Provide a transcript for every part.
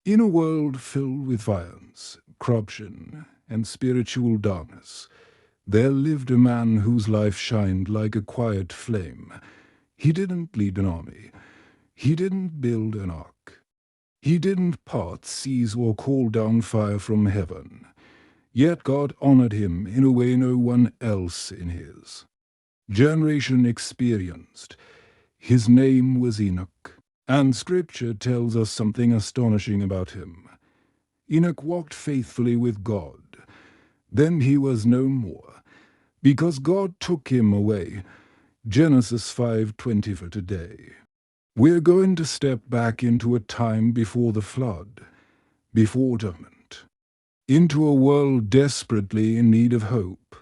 In a world filled with violence, corruption, and spiritual darkness, there lived a man whose life shined like a quiet flame. He didn't lead an army. He didn't build an ark. He didn't part seas or call down fire from heaven. Yet God honored him in a way no one else in his generation experienced. His name was Enoch, and Scripture tells us something astonishing about him. Enoch walked faithfully with God. Then he was no more, because God took him away. Genesis 5:20 for today. We're going to step back into a time before the flood, before judgment, into a world desperately in need of hope,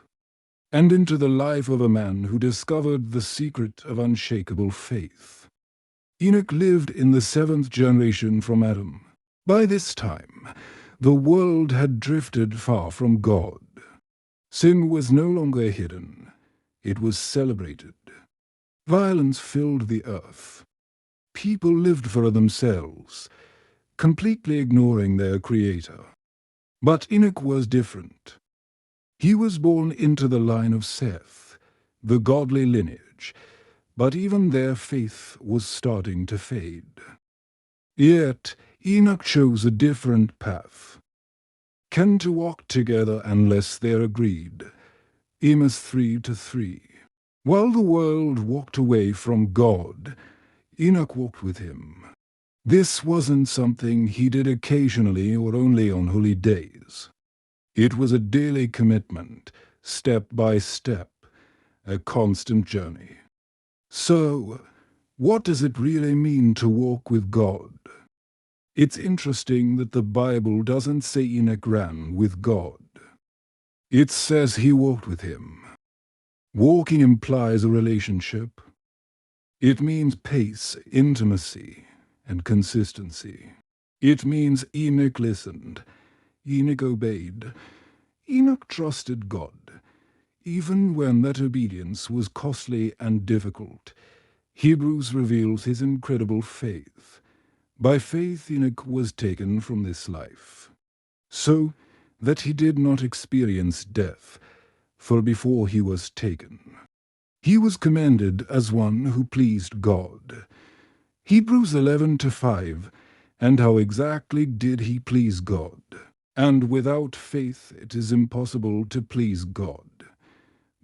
and into the life of a man who discovered the secret of unshakable faith. Enoch lived in the 7th generation from Adam. By this time, the world had drifted far from God. Sin was no longer hidden. It was celebrated. Violence filled the earth. People lived for themselves, completely ignoring their Creator. But Enoch was different. He was born into the line of Seth, the godly lineage, but even their faith was starting to fade. Yet Enoch chose a different path. Can two walk together unless they're agreed? Amos 3:3. While the world walked away from God, Enoch walked with him. This wasn't something he did occasionally or only on holy days. It was a daily commitment, step by step, a constant journey. So, what does it really mean to walk with God? It's interesting that the Bible doesn't say Enoch ran with God. It says he walked with him. Walking implies a relationship. It means pace, intimacy, and consistency. It means Enoch listened. Enoch obeyed. Enoch trusted God, even when that obedience was costly and difficult. Hebrews reveals his incredible faith. By faith Enoch was taken from this life, so that he did not experience death, for before he was taken, he was commended as one who pleased God. Hebrews 11:5. And how exactly did he please God? And without faith it is impossible to please God,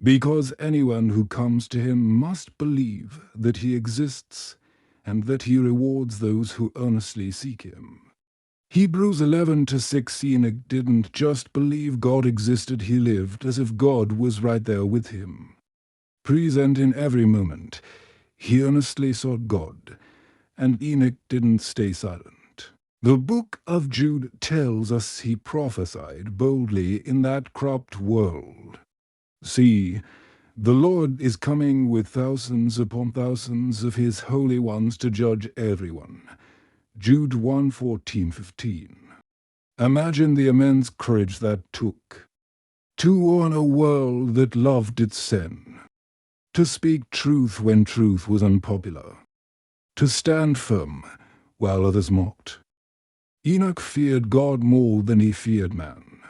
because anyone who comes to him must believe that he exists and that he rewards those who earnestly seek him. Hebrews 11:6. Enoch didn't just believe God existed, he lived as if God was right there with him. Present in every moment, he earnestly sought God, and Enoch didn't stay silent. The book of Jude tells us he prophesied boldly in that corrupt world. See, the Lord is coming with thousands upon thousands of his holy ones to judge everyone. Jude 1:14-15. Imagine the immense courage that took to warn a world that loved its sin, to speak truth when truth was unpopular, to stand firm while others mocked. Enoch feared God more than he feared man.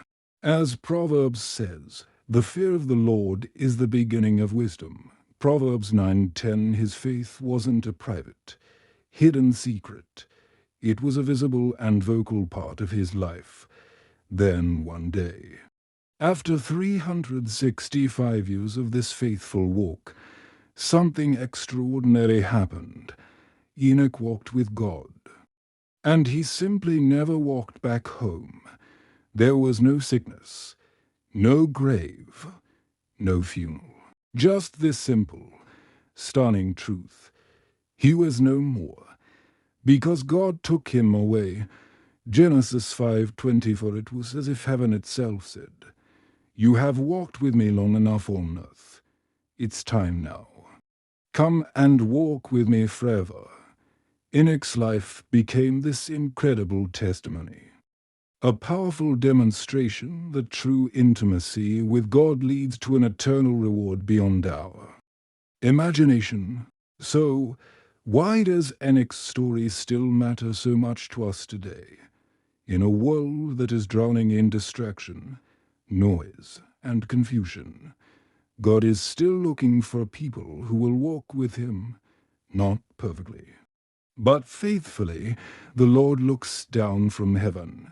As Proverbs says, the fear of the Lord is the beginning of wisdom. Proverbs 9:10. His faith wasn't a private, hidden secret. It was a visible and vocal part of his life. Then one day, after 365 years of this faithful walk, something extraordinary happened. Enoch walked with God. And he simply never walked back home. There was no sickness, no grave, no funeral. Just this simple, stunning truth. He was no more, because God took him away. Genesis 5:20. For it was as if heaven itself said, "You have walked with me long enough on earth. It's time now. Come and walk with me forever." Enoch's life became this incredible testimony, a powerful demonstration that true intimacy with God leads to an eternal reward beyond our imagination. So, why does Enoch's story still matter so much to us today? In a world that is drowning in distraction, noise, and confusion, God is still looking for people who will walk with Him, not perfectly, but faithfully. The Lord looks down from heaven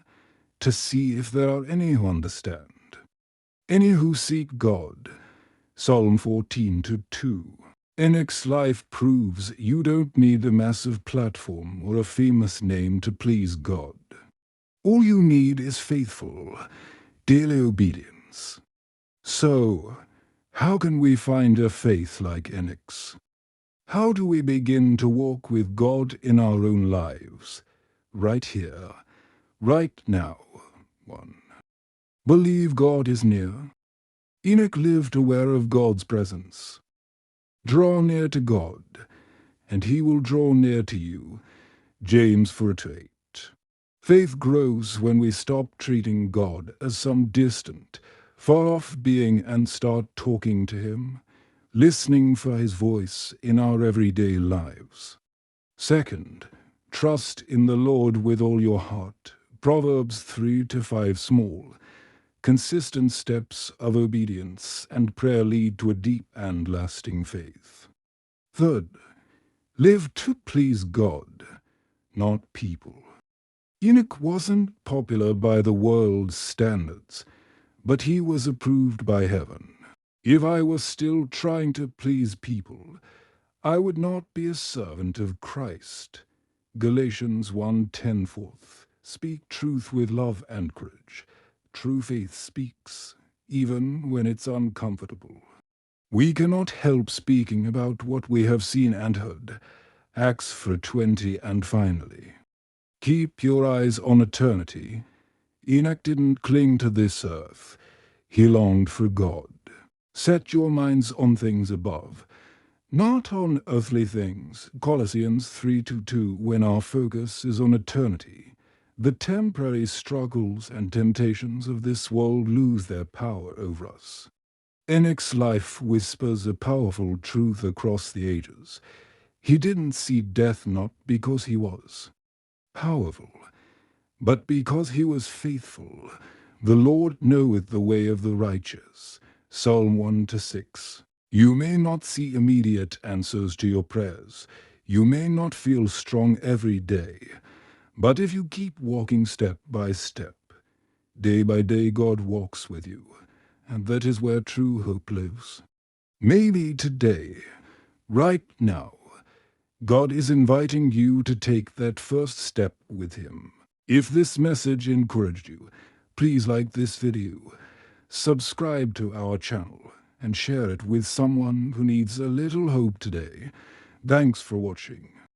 to see if there are any who understand, any who seek God. Psalm 14:2. Enoch's life proves you don't need a massive platform or a famous name to please God. All you need is faithful, daily obedience. So, how can we find a faith like Enoch's? How do we begin to walk with God in our own lives? Right here, right now. 1. Believe God is near. Enoch lived aware of God's presence. Draw near to God, and He will draw near to you. James 4:8. Faith grows when we stop treating God as some distant, far-off being and start talking to Him, listening for His voice in our everyday lives. Second, trust in the Lord with all your heart. Proverbs 3-5 small. Consistent steps of obedience and prayer lead to a deep and lasting faith. Third, live to please God, not people. Enoch wasn't popular by the world's standards, but he was approved by heaven. If I was still trying to please people, I would not be a servant of Christ. Galatians 1:10 forth. Speak truth with love and courage. True faith speaks, even when it's uncomfortable. We cannot help speaking about what we have seen and heard. Acts 4:20. And finally, keep your eyes on eternity. Enoch didn't cling to this earth. He longed for God. Set your minds on things above, not on earthly things. Colossians 3:2. When our focus is on eternity, the temporary struggles and temptations of this world lose their power over us. Enoch's life whispers a powerful truth across the ages. He didn't see death not because he was powerful, but because he was faithful. The Lord knoweth the way of the righteous. Psalm 1-6. You may not see immediate answers to your prayers. You may not feel strong every day. But if you keep walking step by step, day by day God walks with you. And that is where true hope lives. Maybe today, right now, God is inviting you to take that first step with Him. If this message encouraged you, please like this video, subscribe to our channel, and share it with someone who needs a little hope today. Thanks for watching.